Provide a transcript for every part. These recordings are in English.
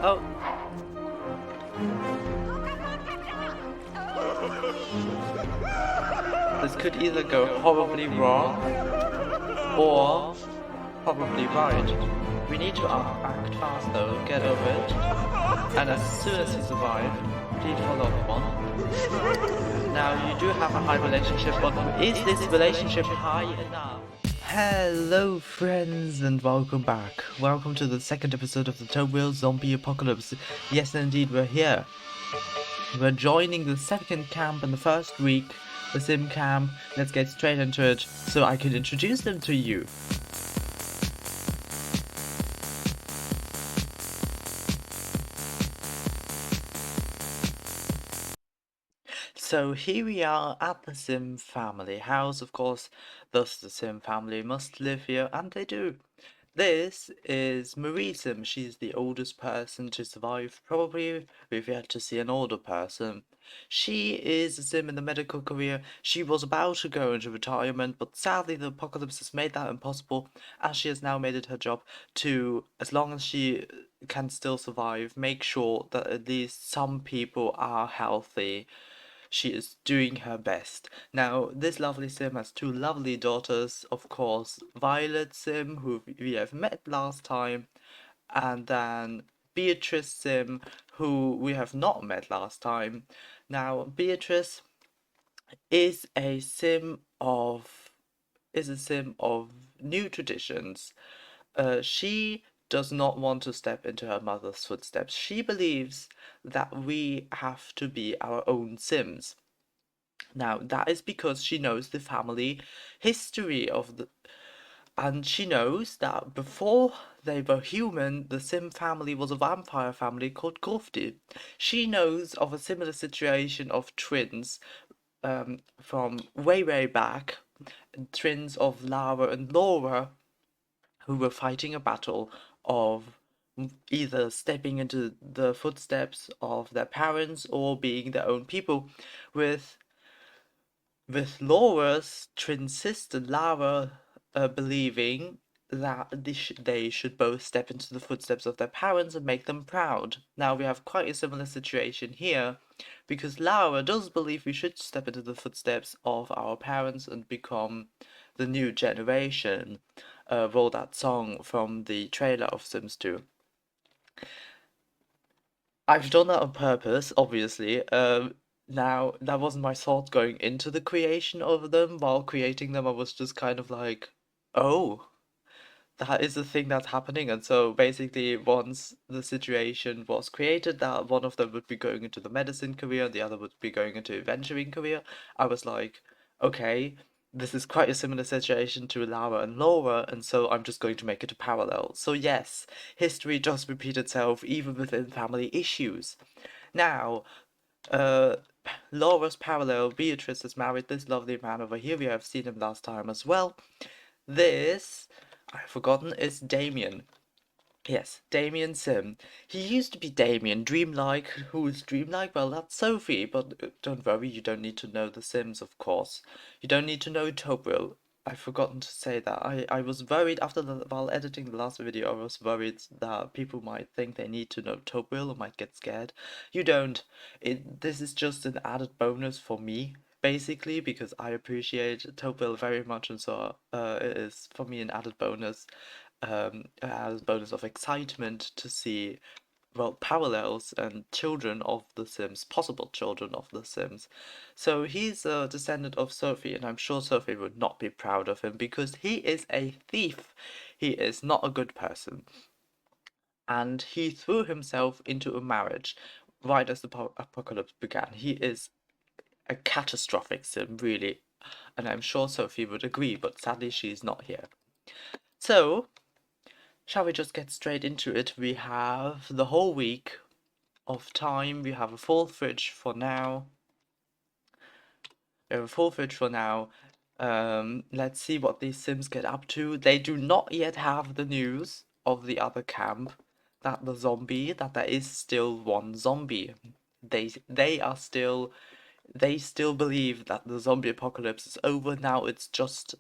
Oh, this could either go horribly wrong or probably right. We need to act fast though, get over it. And as soon as you survive, plead for loved one. Now you do have a high relationship, but is this relationship high enough? Hello friends and welcome back. Welcome to the second episode of the Tobville Zombie Apocalypse. Yes indeed, we're here. We're joining the second camp in the first week, the sim camp. Let's get straight into it so I can introduce them to you. So here we are at the Sim family house. Of course, thus the Sim family must live here, and they do. This is Marie Sim. She's the oldest person to survive. Probably we've yet to see an older person. She is a Sim in the medical career. She was about to go into retirement, but sadly the apocalypse has made that impossible, as she has now made it her job to, as long as she can still survive, make sure that at least some people are healthy. She is doing her best. Now, this lovely Sim has two lovely daughters, of course, Violet Sim, who we have met last time, and then Beatrice Sim, who we have not met last time. Now, Beatrice is a sim of new traditions. She does not want to step into her mother's footsteps. She believes that we have to be our own Sims. Now, that is because she knows the family history and she knows that before they were human, the Sim family was a vampire family called Grufti. She knows of a similar situation of twins from way, way back, twins of Lara and Laura, who were fighting a battle of either stepping into the footsteps of their parents or being their own people, with Laura's twin sister Lara believing that they should both step into the footsteps of their parents and make them proud. Now we have quite a similar situation here, because Lara does believe we should step into the footsteps of our parents and become the new generation. Roll that song from the trailer of Sims 2. I've done that on purpose, obviously. Now, that wasn't my thought going into the creation of them. While creating them, I was just kind of like, oh, that is the thing that's happening. And so basically, once the situation was created that one of them would be going into the medicine career and the other would be going into adventuring career, I was like, okay, this is quite a similar situation to Lara and Laura, and so I'm just going to make it a parallel. So yes, history does repeat itself even within family issues. Now, uh, Laura's parallel, Beatrice has married this lovely man over here. We have seen him last time as well. This, I've forgotten, is Damien. Yes, Damien Sim. He used to be Damien Dreamlike. Who is Dreamlike? Well, that's Sophie, but don't worry, you don't need to know the Sims, of course. You don't need to know Tobville. I've forgotten to say that. I was worried while editing the last video, I was worried that people might think they need to know Tobville or might get scared. You don't. This is just an added bonus for me, basically, because I appreciate Tobville very much, and so it is for me an added bonus, as a bonus of excitement to see, well, parallels and children of the Sims, possible children of the Sims. So he's a descendant of Sophie, and I'm sure Sophie would not be proud of him because he is a thief. He is not a good person. And he threw himself into a marriage right as the apocalypse began. He is a catastrophic Sim, really. And I'm sure Sophie would agree, but sadly she's not here. So, shall we just get straight into it? We have the whole week of time. We have a full fridge for now. We have a full fridge for now. Let's see what these Sims get up to. They do not yet have the news of the other camp that there is still one zombie. They still believe that the zombie apocalypse is over. Now it's just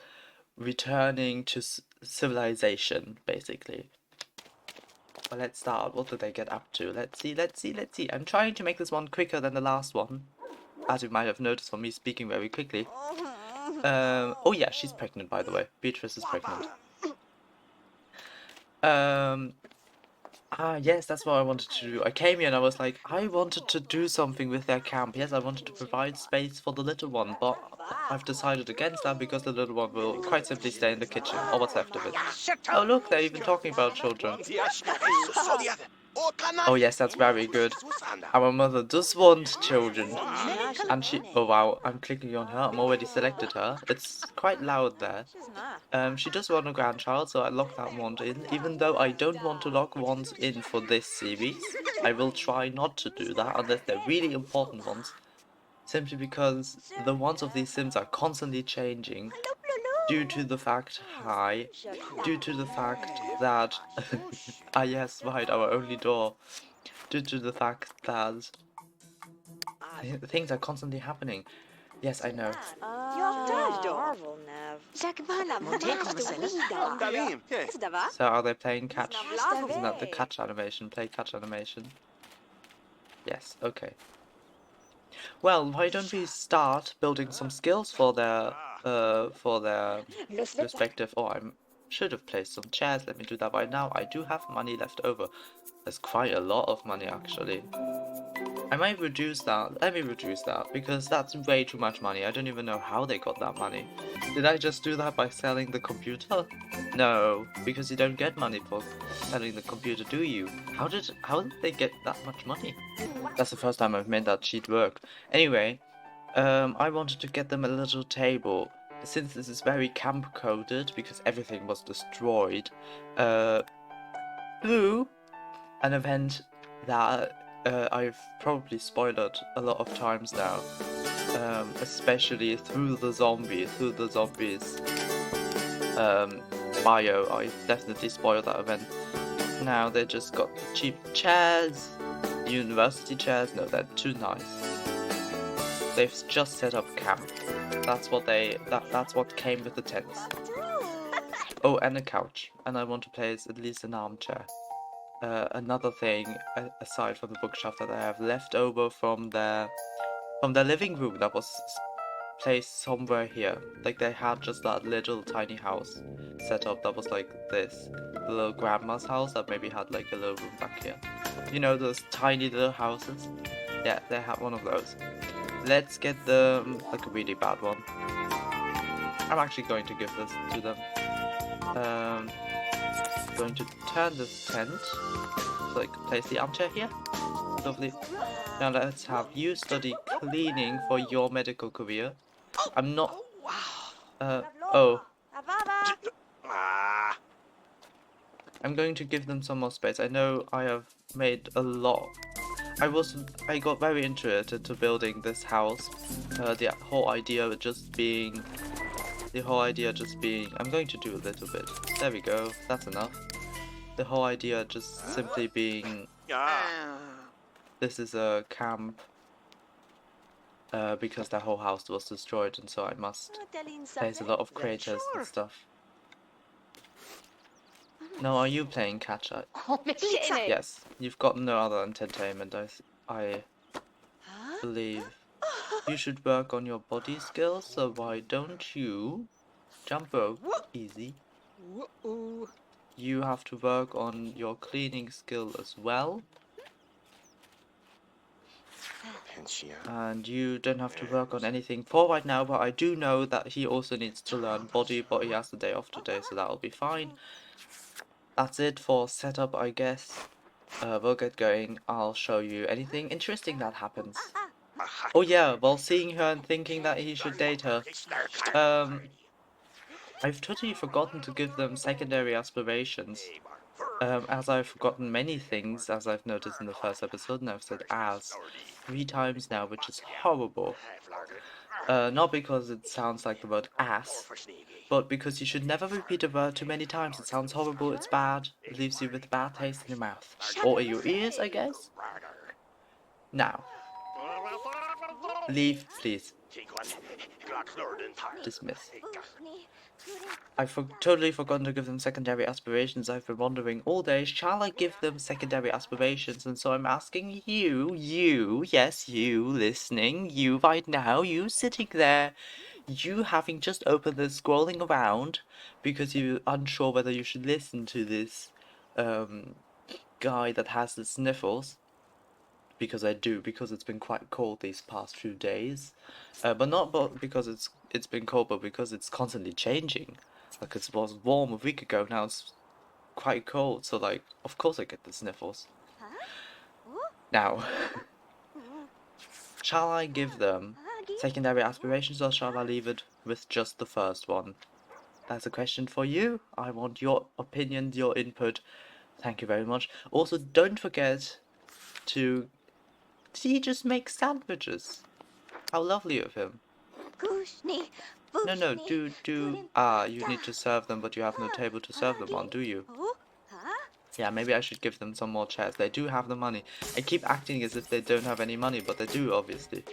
returning to civilization, basically. Well, let's start. What do they get up to? Let's see. I'm trying to make this one quicker than the last one, as you might have noticed from me speaking very quickly. Oh yeah, she's pregnant, by the way. Beatrice is pregnant. Yes, that's what I wanted to do. I came here and I was like, I wanted to do something with their camp. Yes, I wanted to provide space for the little one, but I've decided against that because the little one will quite simply stay in the kitchen, or what's left of it. Oh look, they're even talking about children. Oh yes, that's very good. Our mother does want children. And she... Oh wow, I'm clicking on her. I'm already selected her. It's quite loud there. She does want a grandchild, so I locked that one in. Even though I don't want to lock ones in for this series, I will try not to do that unless they're really important ones. Simply because the ones of these sims are constantly changing due to the fact... Hi. Due to the fact that... Ah yes, right, our only door. Due to the fact that things are constantly happening. Yes, I know. So are they playing catch? Isn't that the catch animation? Play catch animation? Yes, okay. Well, why don't we start building some skills for their respective... Oh, I should have placed some chairs. Let me do that right now. I do have money left over. There's quite a lot of money, actually. I might reduce that. Let me reduce that, because that's way too much money. I don't even know how they got that money. Did I just do that by selling the computer? No, because you don't get money for selling the computer, do you? How did they get that much money? That's the first time I've made that cheat work. Anyway, I wanted to get them a little table. Since this is very camp coded, because everything was destroyed, through an event that I've probably spoiled a lot of times now, especially through the zombies bio. I definitely spoiled that event. Now they just got cheap chairs, university chairs. No, they're too nice. They've just set up camp. That's what that's what came with the tents. Oh, and a couch. And I want to place at least an armchair. Another thing, aside from the bookshelf, that I have left over from their living room that was placed somewhere here. Like they had just that little tiny house set up that was like this. The little grandma's house that maybe had like a little room back here. You know, those tiny little houses? Yeah, they had one of those. Let's get them like a really bad one. I'm actually going to give this to them. Going to turn this tent, so like place the armchair here. Lovely. Now let's have you study cleaning for your medical career. I'm not... oh. I'm going to give them some more space. I know I have made a lot. I got very interested to building this house. The whole idea just being... I'm going to do a little bit. There we go. That's enough. The whole idea just simply being... This is a camp. Because their whole house was destroyed, and so I must place a lot of creators and stuff. Now, are you playing catch-up? Yes. You've got no other entertainment, I believe. You should work on your body skills, so why don't you jump rope? Easy. You have to work on your cleaning skill as well. And you don't have to work on anything for right now, but I do know that he also needs to learn body, but he has the day off today, so that'll be fine. That's it for setup, I guess. We'll get going. I'll show you anything interesting that happens. Oh yeah, while seeing her and thinking that he should date her. I've totally forgotten to give them secondary aspirations. As I've forgotten many things, as I've noticed in the first episode, and I've said as 3 times now, which is horrible. Not because it sounds like the word ass, but because you should never repeat a word too many times. It sounds horrible, it's bad, it leaves you with a bad taste in your mouth. Or in your ears, I guess? Now. Leave, please. Dismiss. I've totally forgotten to give them secondary aspirations. I've been wondering all day, shall I give them secondary aspirations? And so I'm asking you, yes, you listening, you right now, you sitting there, you having just opened this, scrolling around, because you're unsure whether you should listen to this guy that has the sniffles. Because I do, because it's been quite cold these past few days. But not because it's been cold, but because it's constantly changing. Like, it was warm a week ago, now it's quite cold, so like, of course I get the sniffles. Now, shall I give them secondary aspirations, or shall I leave it with just the first one? That's a question for you. I want your opinion, your input. Thank you very much. Also, don't forget to... Did he just make sandwiches? How lovely of him. No, you need to serve them, but you have no table to serve them on, do you? Yeah, maybe I should give them some more chairs. They do have the money. I keep acting as if they don't have any money, but they do, obviously.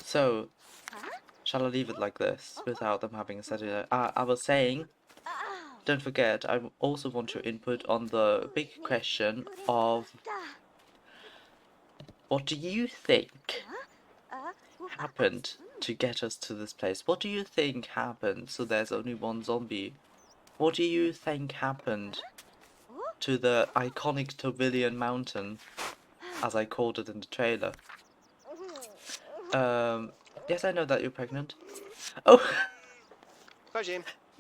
So, shall I leave it like this, without them having said it? I was saying, don't forget, I also want your input on the big question of... What do you think happened to get us to this place? What do you think happened so there's only one zombie? What do you think happened to the iconic Tobville Mountain, as I called it in the trailer? Yes, I know that you're pregnant. Oh!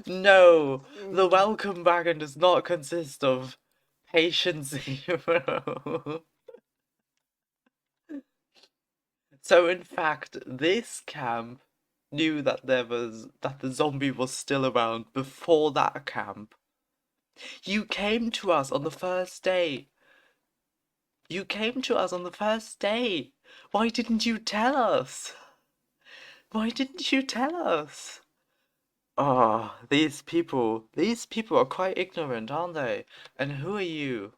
No! The welcome wagon does not consist of patient 0. So in fact, this camp knew that that the zombie was still around before that camp. You came to us on the first day. You came to us on the first day. Why didn't you tell us? Why didn't you tell us? Oh, these people are quite ignorant, aren't they? And who are you?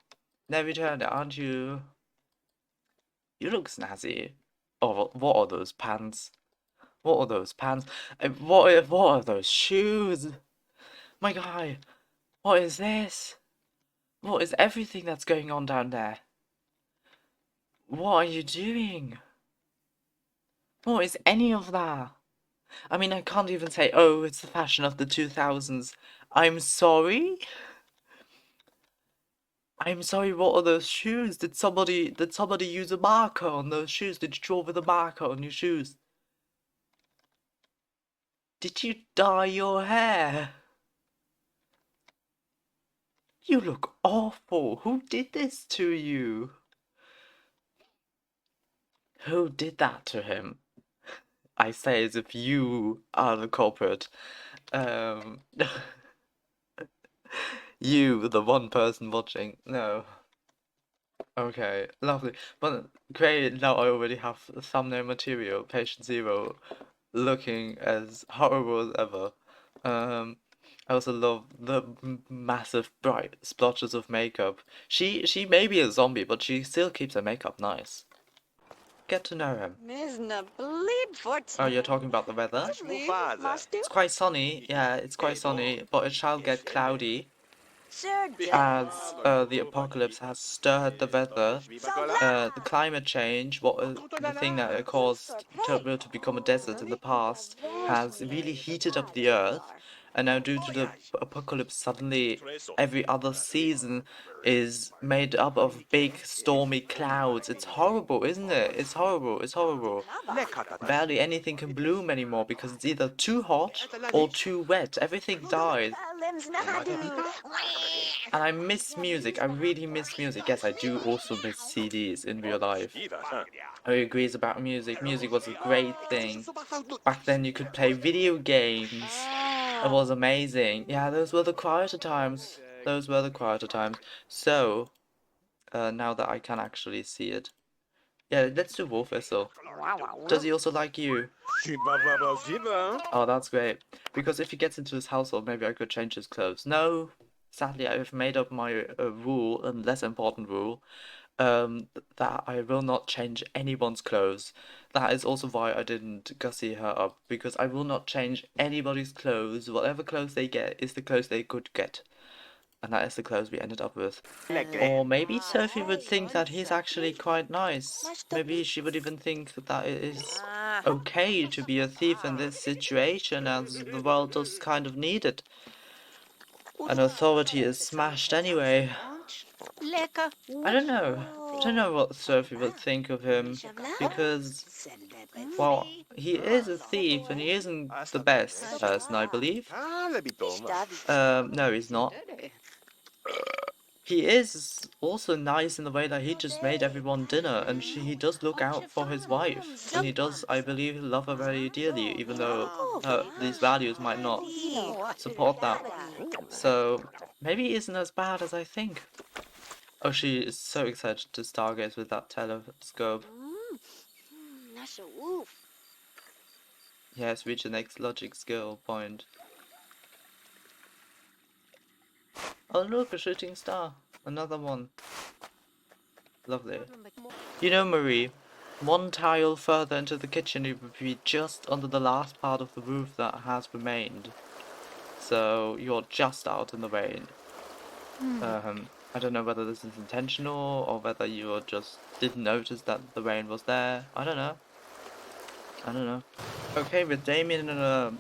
Never returned, aren't you? You look snazzy. Oh, what are those pants? What are those pants? What are those shoes? My guy, what is this? What is everything that's going on down there? What are you doing? What is any of that? I mean, I can't even say, oh, it's the fashion of the 2000s. I'm sorry? I'm sorry, what are those shoes? Did somebody use a marker on those shoes? Did you draw with a marker on your shoes? Did you dye your hair? You look awful. Who did this to you? Who did that to him? I say as if you are the culprit. You, the one person watching. No. Okay, lovely. But great, now I already have thumbnail material, patient 0, looking as horrible as ever. I also love the massive bright splotches of makeup. She may be a zombie, but she still keeps her makeup nice. Get to know him. Oh, you're talking about the weather? It's quite sunny, yeah, it's quite sunny, but it shall get cloudy as the apocalypse has stirred the weather. The climate change, the thing that caused Tobville to become a desert in the past, has really heated up the earth, and now due to the apocalypse, suddenly every other season is made up of big stormy clouds. It's horrible, isn't it? It's horrible, it's horrible. Barely anything can bloom anymore because it's either too hot or too wet. Everything dies. And I miss music. I really miss music. Yes, I do also miss CDs in real life. I agree about music. Music was a great thing. Back then you could play video games. It was amazing. Yeah, those were the quieter times. Those were the quieter times. So, now that I can actually see it. Yeah, let's do Wolf Whistle. Does he also like you? Oh, that's great. Because if he gets into his household, maybe I could change his clothes. No, sadly, I've made up my rule, a less important rule. that I will not change anyone's clothes. That is also why I didn't gussy her up, because I will not change anybody's clothes. Whatever clothes they get is the clothes they could get. And that is the clothes we ended up with. Or maybe Sophie would think that he's actually quite nice. Maybe she would even think that it is okay to be a thief in this situation, as the world does kind of need it. And authority is smashed anyway. I don't know. I don't know what Sophie would think of him, because, well, he is a thief and he isn't the best person, I believe. No, he's not. He is also nice in the way that he just made everyone dinner, and he does look out for his wife, and he does, I believe, love her very dearly, even though these values might not support that. So maybe he isn't as bad as I think. Oh, she is so excited to stargaze with that telescope. Yes, reach the next logic skill point. Oh look, a shooting star. Another one. Lovely. You know, Marie, one tile further into the kitchen, it would be just under the last part of the roof that has remained. So you're just out in the rain. I don't know whether this is intentional or whether you just didn't notice that the rain was there. I don't know. Okay, with Damien in a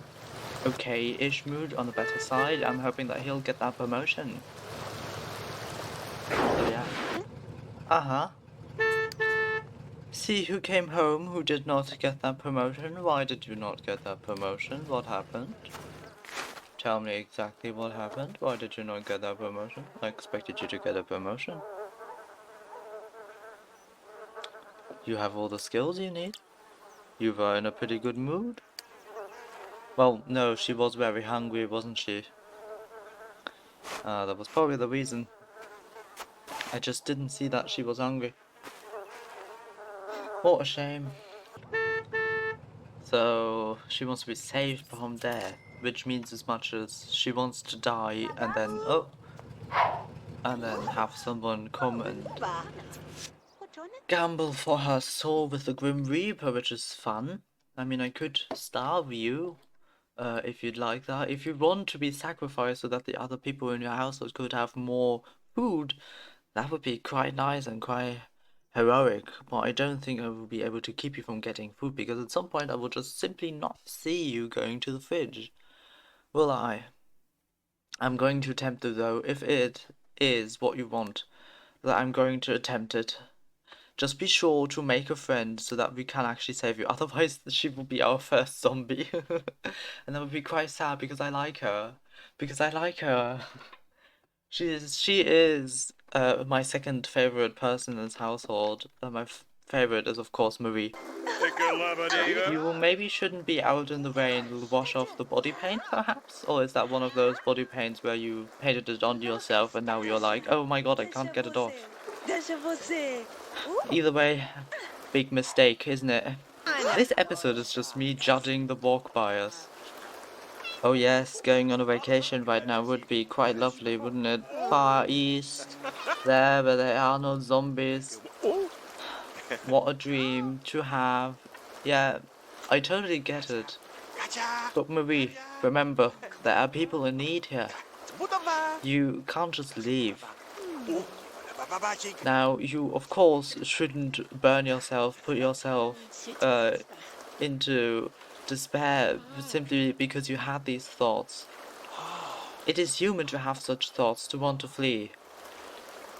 okay-ish mood, on the better side, I'm hoping that he'll get that promotion. So yeah. Uh-huh. See who came home who did not get that promotion? Why did you not get that promotion? What happened? Tell me exactly what happened. Why did you not get that promotion? I expected you to get a promotion. You have all the skills you need. You were in a pretty good mood. Well, no, she was very hungry, wasn't she? That was probably the reason. I just didn't see that she was hungry. What a shame. So, she wants to be saved from death, which means as much as she wants to die and then, and then have someone come and gamble for her soul with the Grim Reaper, which is fun. I mean, I could starve you, if you'd like that. If you want to be sacrificed so that the other people in your household could have more food, that would be quite nice and quite heroic. But I don't think I will be able to keep you from getting food, because at some point I will just simply not see you going to the fridge. Will I? I'm going to attempt it though, if it is what you want, that I'm going to attempt it. Just be sure to make a friend so that we can actually save you. Otherwise, she will be our first zombie. And that would be quite sad, because I like her. Because I like her. She is my second favorite person in this household. My favorite is, of course, Marie. You maybe shouldn't be out in the rain to wash off the body paint, perhaps? Or is that one of those body paints where you painted it on yourself and now you're like, oh my god, I can't get it off? Either way, big mistake, isn't it? This episode is just me judging the walk by us. Oh yes, going on a vacation right now would be quite lovely, wouldn't it? Far east, there where there are no zombies. What a dream to have. Yeah, I totally get it. But Marie, remember, there are people in need here. You can't just leave. Now, you of course shouldn't burn yourself, put yourself into despair simply because you had these thoughts. It is human to have such thoughts, to want to flee.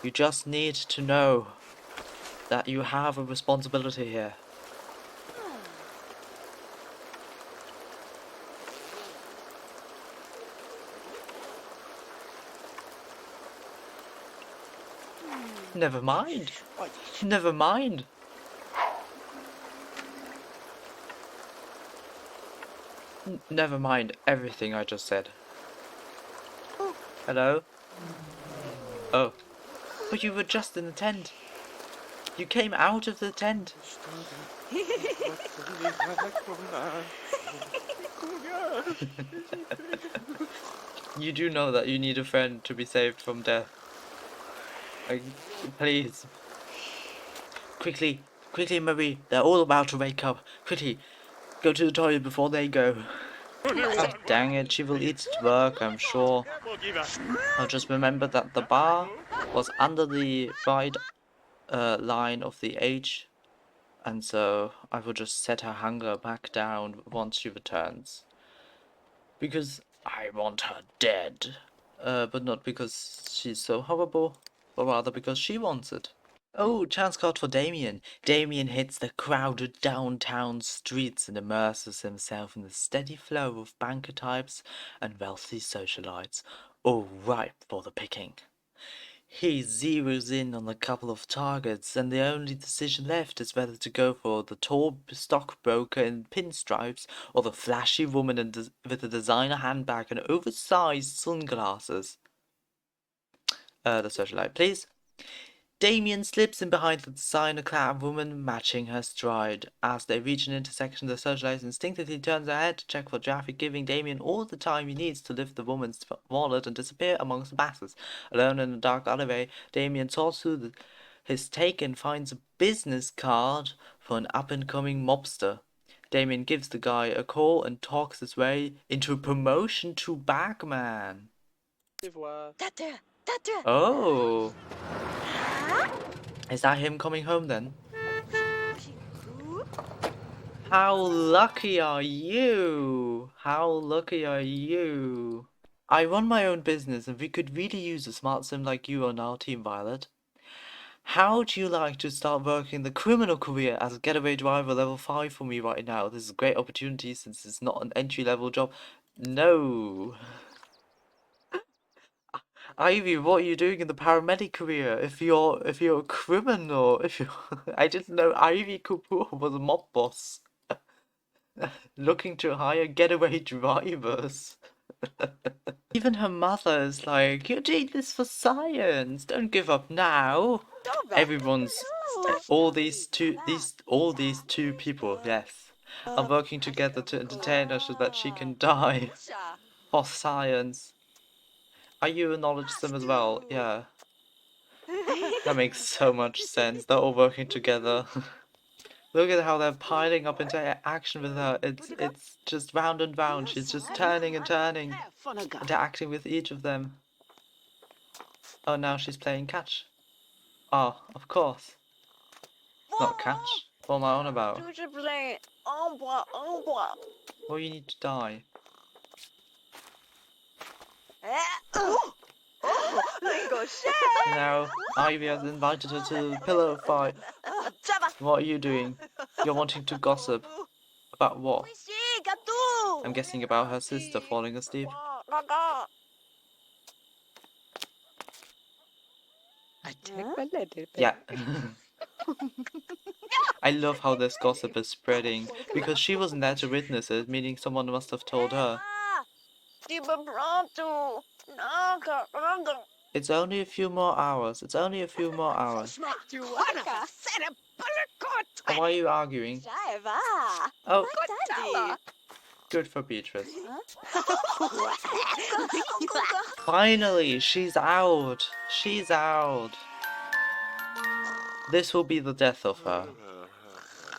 You just need to know that you have a responsibility here. Never mind. Never mind. Never mind everything I just said. Hello? Oh. But you were just in the tent. You came out of the tent. You do know that you need a friend to be saved from death. Like, please. Quickly, quickly, Marie. They're all about to wake up. Quickly, go to the toilet before they go. Oh, dang it, she will eat at work, I'm sure. I'll just remember that the bar was under the right line of the age, and so I will just set her hunger back down once she returns. Because I want her dead. But not because she's so horrible, but rather because she wants it. Oh, chance card for Damien. Damien hits the crowded downtown streets and immerses himself in the steady flow of banker types and wealthy socialites, all ripe for the picking. He zeroes in on a couple of targets, and the only decision left is whether to go for the tall stockbroker in pinstripes or the flashy woman with a designer handbag and oversized sunglasses. The socialite, please. Damien slips in behind the designer-clad woman, matching her stride. As they reach an intersection, the socialite instinctively turns her head to check for traffic, giving Damien all the time he needs to lift the woman's wallet and disappear amongst the masses. Alone in a dark alleyway, Damien sorts through his take and finds a business card for an up-and-coming mobster. Damien gives the guy a call and talks his way into a promotion to bagman. Oh. Is that him coming home then? How lucky are you? How lucky are you? I run my own business and we could really use a smart sim like you on our team, Violet. How would you like to start working the criminal career as a getaway driver level 5 for me right now? This is a great opportunity since it's not an entry-level job. No. Ivy, what are you doing in the paramedic career? If you're a criminal, I didn't know Ivy Kapoor was a mob boss. Looking to hire getaway drivers. Even her mother is like, you're doing this for science. Don't give up now. Everyone's all these two people, yes, are working together to entertain her so that she can die for science. Are you a knowledge sim as well? Yeah. That makes so much sense. They're all working together. Look at how they're piling up into action with her. It's just round and round. She's just turning and turning, interacting with each of them. Oh, now she's playing catch. Oh, of course. Not catch. What am I on about? Well, you need to die. Now, Ivy has invited her to the pillow fight. What are you doing? You're wanting to gossip. About what? I'm guessing about her sister falling asleep. Yeah. I love how this gossip is spreading, because she wasn't there to witness it, meaning someone must have told her. It's only a few more hours. It's only a few more hours. Why are you arguing? Oh, good for Beatrice. Finally, she's out. She's out. This will be the death of her.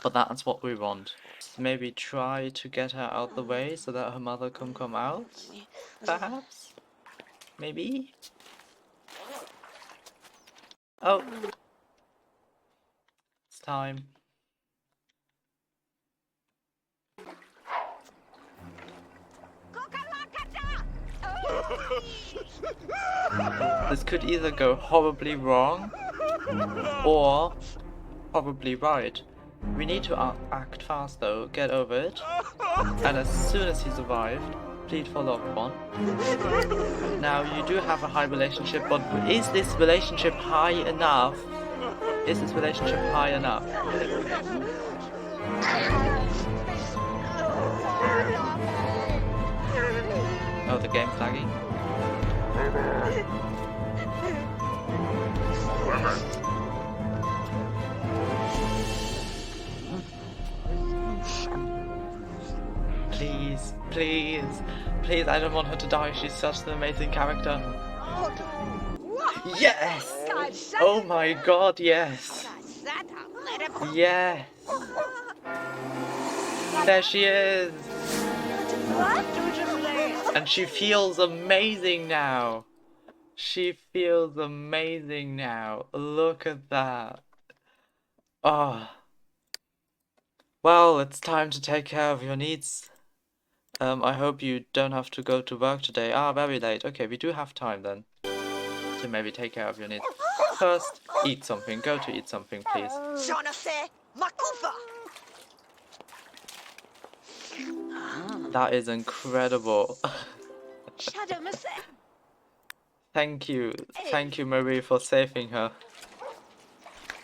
But that's what we want. Maybe try to get her out the way so that her mother can come out? Perhaps? Maybe? Oh. It's time. This could either go horribly wrong or probably right. We need to act fast though, get over it, and as soon as he's arrived, plead for loved one. Now you do have a high relationship, but is this relationship high enough? Is this relationship high enough? Oh, the game's lagging. Please, please, please, I don't want her to die. She's such an amazing character. Yes! Oh my god, yes! Yes! There she is! And she feels amazing now! She feels amazing now. Look at that. Oh. Well, it's time to take care of your needs. I hope you don't have to go to work today. Ah, very late. Okay, we do have time then to maybe take care of your needs. First, eat something. Go to eat something, please. That is incredible. Thank you. Thank you, Marie, for saving her.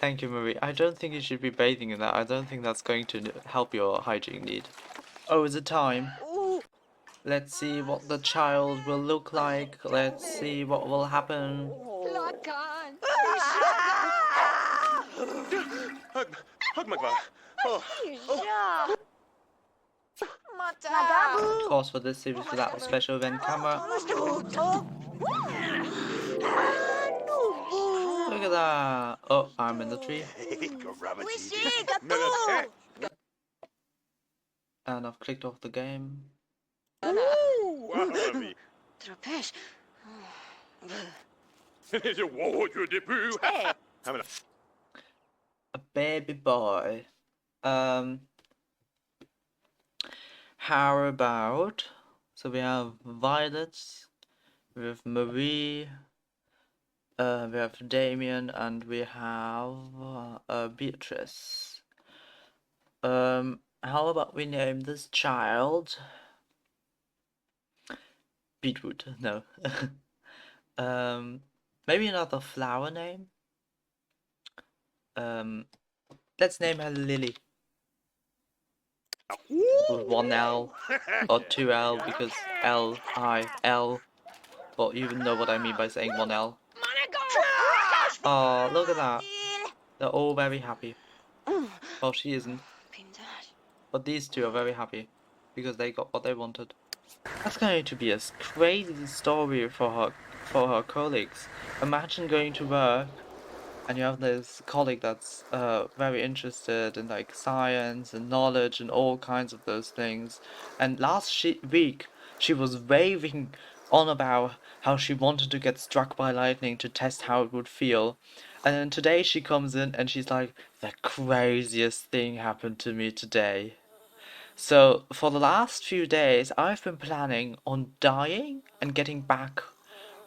Thank you, Marie. I don't think you should be bathing in that. I don't think that's going to help your hygiene need. Oh, is it time? Let's see what the child will look like. Let's see what will happen. Pause for this series without a special event camera. Look at that. Oh, I'm in the tree. And I've clicked off the game. A baby boy. How about... So we have Violet, we have Marie, we have Damien, and we have Beatrice. How about we name this child Beetroot? No. Maybe another flower name. Let's name her Lily. With one L or two L because L. But you know what I mean by saying one L. Oh, look at that. They're all very happy. Well, she isn't. But these two are very happy because they got what they wanted. That's going to be a crazy story for her colleagues. Imagine going to work and you have this colleague that's very interested in like science and knowledge and all kinds of those things. And last week she was raving on about how she wanted to get struck by lightning to test how it would feel. And then today she comes in and she's like, the craziest thing happened to me today. So for the last few days I've been planning on dying and getting back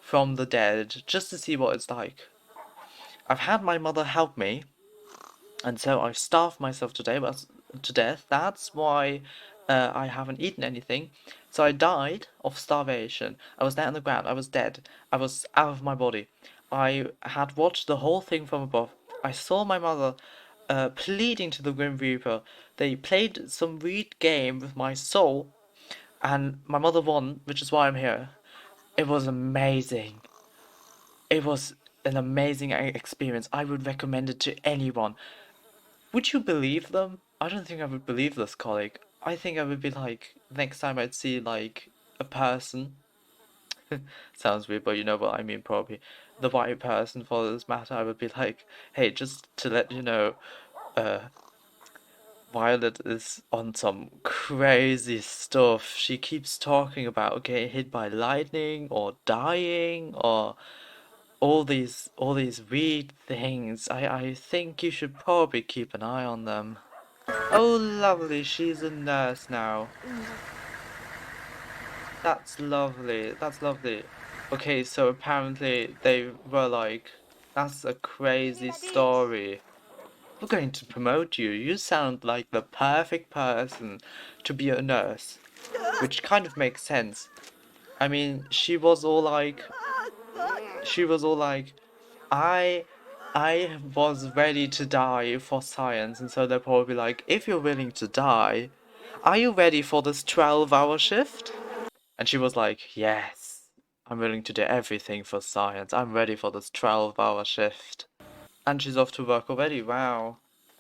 from the dead just to see what it's like. I've had my mother help me, and so I've starved myself today to death. That's why I haven't eaten anything. So I died of starvation. I was down on the ground. I was dead. I was out of my body. I had watched the whole thing from above. I saw my mother pleading to the Grim Reaper. They played some weird game with my soul, and my mother won, which is why I'm here. It was amazing. It was an amazing experience. I would recommend it to anyone. Would you believe them? I don't think I would believe this colleague. I think I would be like, next time I'd see like a person. Sounds weird, but you know what I mean probably. The white person for this matter, I would be like, hey, just to let you know, Violet is on some crazy stuff. She keeps talking about getting hit by lightning or dying or all these weird things. I think you should probably keep an eye on them. Oh lovely, she's a nurse now. That's lovely, that's lovely. Okay, so apparently they were like, that's a crazy story. We're going to promote you. You sound like the perfect person to be a nurse. Which kind of makes sense. I mean, she was all like, I was ready to die for science, and so they're probably like, if you're willing to die, are you ready for this 12-hour shift? And she was like, yes, I'm willing to do everything for science. I'm ready for this 12-hour shift. And she's off to work already. Wow.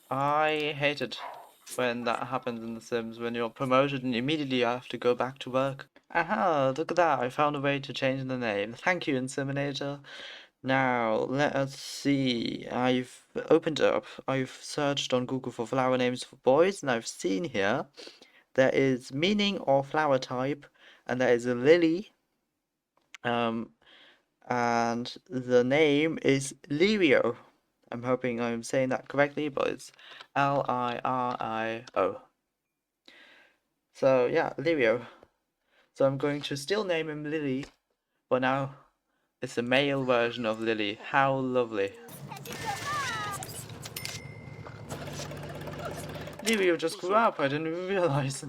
I hate it when that happens in The Sims, when you're promoted and immediately you have to go back to work. Aha, look at that. I found a way to change the name. Thank you, Inseminator. Now, let us see. I've opened up, I've searched on Google for flower names for boys, and I've seen here there is meaning or flower type, and there is a lily. And the name is Lirio. I'm hoping I'm saying that correctly, but it's Lirio. So yeah, Lirio. So I'm going to still name him Lily, but now it's a male version of Lily. How lovely. Lirio just grew up, I didn't even realize.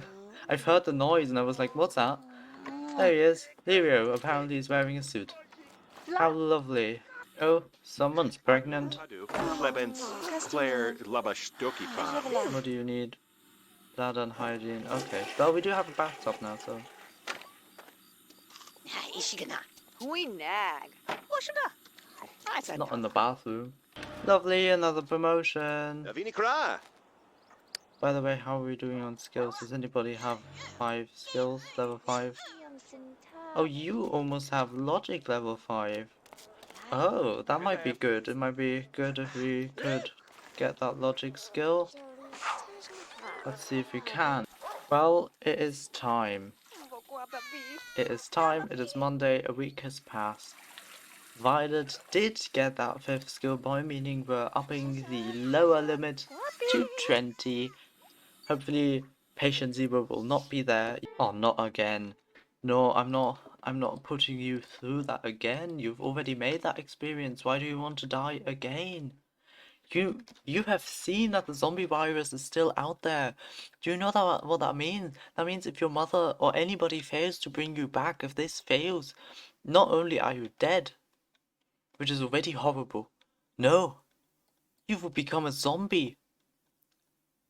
I've heard the noise and I was like, what's that? There he is. Lirio, apparently he's wearing a suit. How lovely. Oh, someone's pregnant. What do you need? Blood and hygiene. Okay. Well, we do have a bathtub now, so. Not in the bathroom. Lovely, another promotion. By the way, how are we doing on skills? Does anybody have 5 skills? Level 5? Oh, you almost have logic level 5. Oh, that might be good. It might be good if we could get that logic skill. Let's see if we can. Well, it is time. It is time. It is Monday. A week has passed. Violet did get that 5th skill point, meaning we're upping the lower limit to 20. Hopefully, Patient Zero will not be there. Oh, not again. No, I'm not putting you through that again. You've already made that experience. Why do you want to die again? You have seen that the zombie virus is still out there. Do you know what that means? That means if your mother or anybody fails to bring you back, if this fails, not only are you dead, which is already horrible, no, you will become a zombie.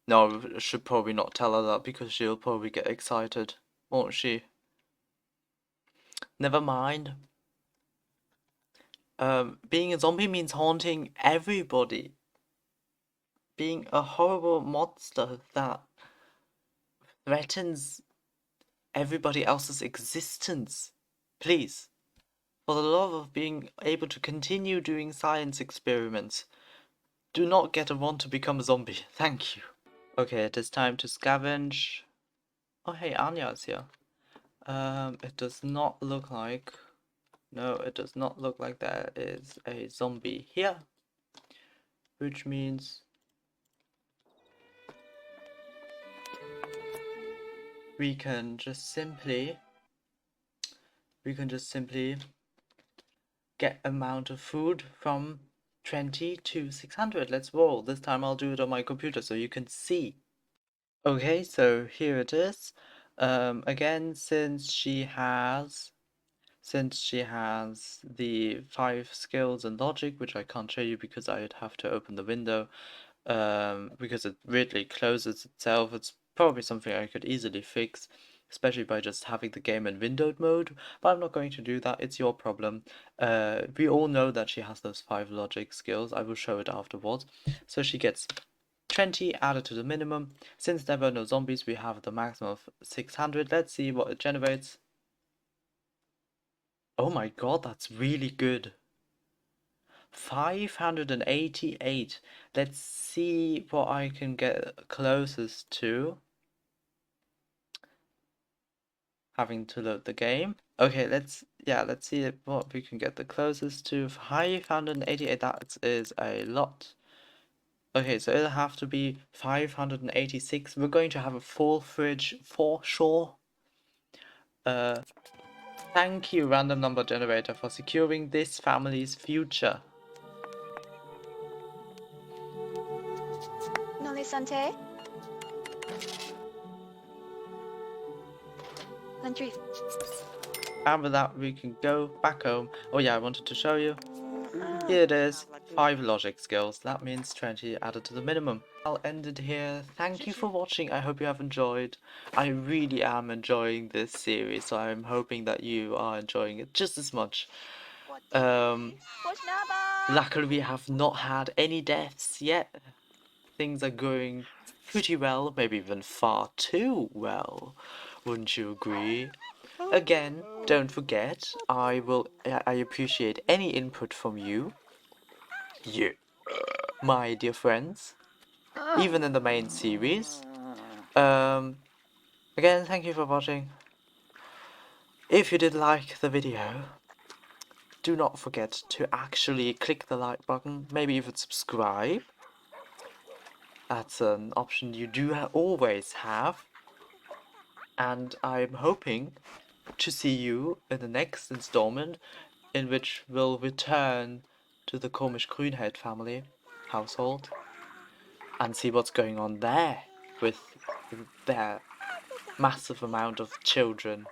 No, I should probably not tell her that because she'll probably get excited, won't she? Never mind. Being a zombie means haunting everybody. Being a horrible monster that threatens everybody else's existence. Please, for the love of being able to continue doing science experiments, do not get a want to become a zombie. Thank you. Okay, it is time to scavenge. Oh hey, Anya is here. It does not look like... No, it does not look like there is a zombie here. Which means... we can just simply get amount of food from 20 to 600. Let's roll. This time I'll do it on my computer so you can see. Okay, so here it is. Again, since she has the 5 skills and logic, which I can't show you because I'd have to open the window, because it weirdly closes itself. It's probably something I could easily fix, especially by just having the game in windowed mode, but I'm not going to do that. It's your problem. We all know that she has those 5 logic skills. I will show it afterwards. So she gets 20 added to the minimum. Since there were no zombies, we have the maximum of 600. Let's see what it generates. Oh my god, that's really good. 588. Let's see what I can get closest to. Having to load the game. Okay, let's see what we can get the closest to. 588, that is a lot. Okay, so it'll have to be 586. We're going to have a full fridge for sure. Thank you, random number generator, for securing this family's future. Santé. And with that, we can go back home. Oh yeah, I wanted to show you. Here it is, 5 logic skills. That means 20 added to the minimum. I'll end it here. Thank you for watching. I hope you have enjoyed. I really am enjoying this series, so I'm hoping that you are enjoying it just as much. Luckily, we have not had any deaths yet. Things are going pretty well, maybe even far too well. Wouldn't you agree? Again, don't forget, I appreciate any input from you, my dear friends, even in the main series. Again, thank you for watching. If you did like the video, do not forget to actually click the like button, maybe even subscribe. That's an option you do always have. And I'm hoping to see you in the next installment, in which we'll return to the Komisch Grünheit family household and see what's going on there with their massive amount of children.